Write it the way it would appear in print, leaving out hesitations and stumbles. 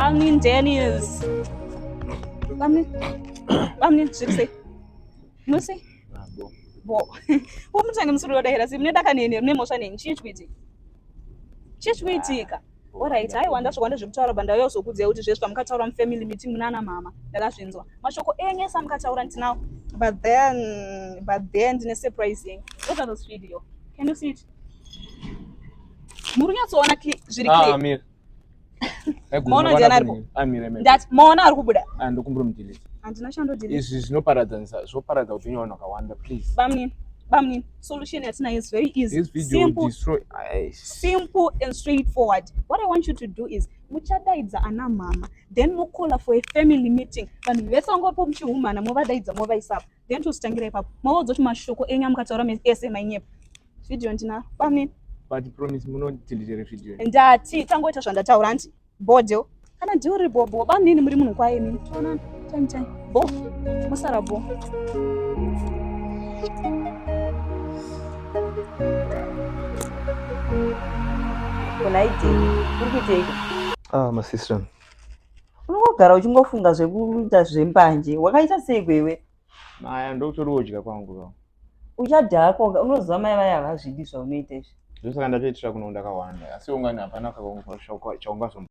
Bamunini Dennis. Bamunini zviri musi bo umutange musuri wadahera si muneda kanene mune mosha neni chichwiitika alright haiwa ndasvika zvekutaura banda yozokudziya kuti zvesva mukataura mufamily meeting munana mama ndakazvinzwa mashoko enyesa mukataura ndinawo but then ndine surprise yenyu. Look at this video. Can you see it? Muri nyatsoona zviri clear. Amir. Maona ndiani aripo? Amir. Ndati maona ari kubuda. Ndokumbura mudelete. Handina chando delete. Izvi zvinoparadza upenyu hwangu hwakawanda please. Bamunini, solution yatinayo is very easy. This video will destroy. Simple and straightforward. What I want you to do is muchadaidza ana mama, then mucall for a family meeting. Vanhu vese vangopo muchihumana movadaidza movaisapo. Then tositangira ipapo. Maodzoti mashoko enyu amukataura ese mainyepo. Video ndina Bamunini. But promise munodelete video. Ndati tangoita zvandataura anti bojo. Kana ndiuri bobo Bamunini muri munhu kwaye nini? Tona time. Bo. Musara bo. My sister. Unogara uchingofunga zvekuita zvembanje. Wakaita sei kwewe? Maya ndokutoriwodya kwangu. Uchadhakwa unoziva mai vaya havazvidi zvaunoita izvi. Ndosaka ndatoitira kuno ndakawanda asi ungani hapana chaungazomba